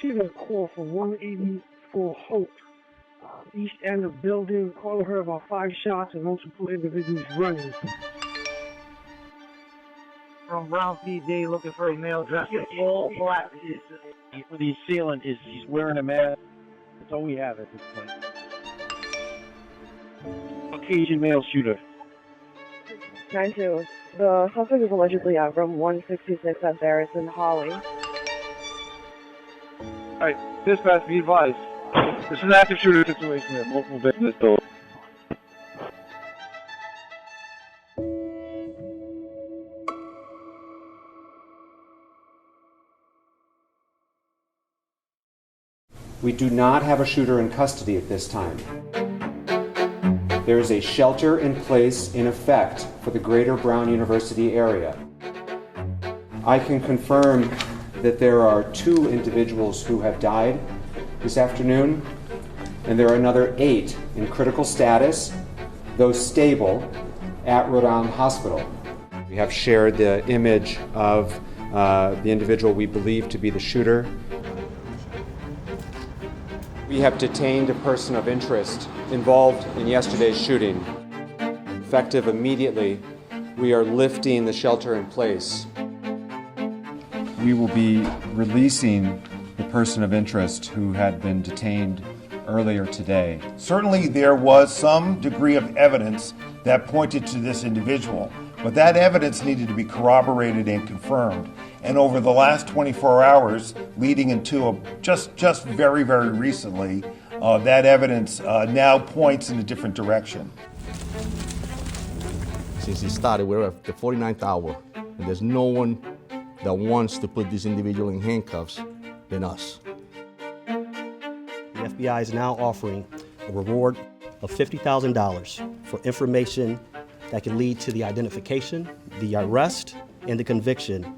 received a call from 184 Hope, east end of building. Caller heard about 5 shots and multiple individuals running. From Brown PD looking for a male dressed in all black. What he's sealing is he's wearing a mask. That's all we have at this point. Caucasian male shooter. 9-2. The suspect is allegedly at room 166 at Barris in Holly. Alright, dispatch, be advised. This is an active shooter situation with multiple victims. We do not have a shooter in custody at this time. There is a shelter in place in effect for the greater Brown University area. I can confirm that there are 2 individuals who have died this afternoon, and there are another 8 in critical status, those stable, at Rhode Island Hospital. We have shared the image of the individual we believe to be the shooter. We have detained a person of interest involved in yesterday's shooting. Effective immediately, we are lifting the shelter in place. We will be releasing the person of interest who had been detained earlier today. Certainly there was some degree of evidence that pointed to this individual, but that evidence needed to be corroborated and confirmed. And over the last 24 hours, leading into just very, very recently, that evidence now points in a different direction. Since it started, we're at the 49th hour, and there's no one that wants to put this individual in handcuffs than us. The FBI is now offering a reward of $50,000 for information that can lead to the identification, the arrest, and the conviction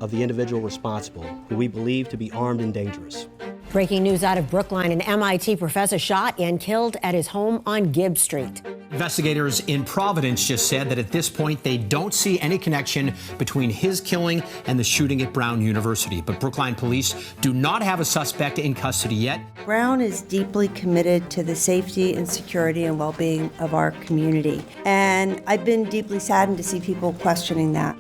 of the individual responsible, who we believe to be armed and dangerous. Breaking news out of Brookline, an MIT professor shot and killed at his home on Gibb Street. Investigators in Providence just said that at this point they don't see any connection between his killing and the shooting at Brown University. But Brookline police do not have a suspect in custody yet. Brown is deeply committed to the safety and security and well-being of our community. And I've been deeply saddened to see people questioning that.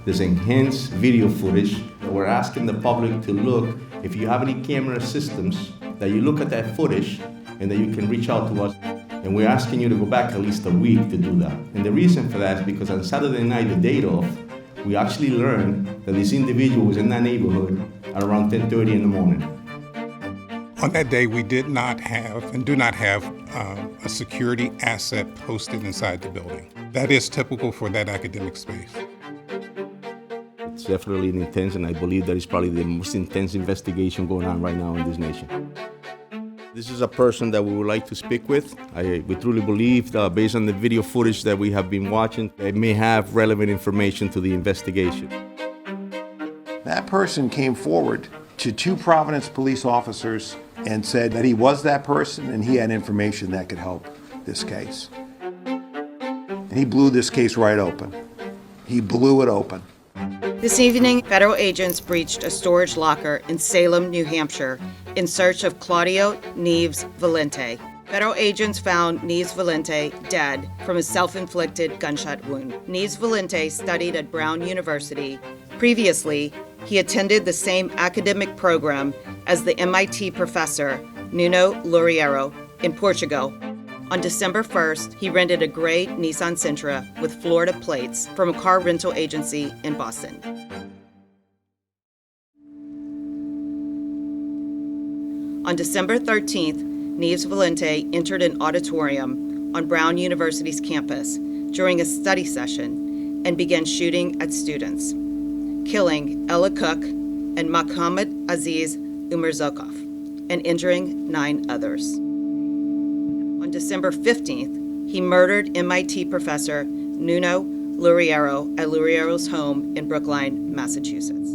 There's enhanced video footage that we're asking the public to look. If you have any camera systems, that you look at that footage and that you can reach out to us. And we're asking you to go back at least a week to do that. And the reason for that is because on Saturday night, the day off, we actually learned that this individual was in that neighborhood at around 10:30 in the morning. On that day, we did not have and do not have a security asset posted inside the building. That is typical for that academic space. It's definitely intense, and I believe that it's probably the most intense investigation going on right now in this nation. This is a person that we would like to speak with. We truly believe, based on the video footage that we have been watching, it may have relevant information to the investigation. That person came forward to 2 Providence police officers and said that he was that person and he had information that could help this case. And he blew this case right open. He blew it open. This evening, federal agents breached a storage locker in Salem, New Hampshire, in search of Claudio Neves Valente. Federal agents found Neves Valente dead from a self-inflicted gunshot wound. Neves Valente studied at Brown University. Previously, he attended the same academic program as the MIT professor Nuno Loureiro in Portugal. On December 1st, he rented a gray Nissan Sentra with Florida plates from a car rental agency in Boston. On December 13th, Neves Valente entered an auditorium on Brown University's campus during a study session and began shooting at students, killing Ella Cook and Mohammed Aziz Umarzokov and injuring 9 others. On December 15th, he murdered MIT professor Nuno Loureiro at Loureiro's home in Brookline, Massachusetts.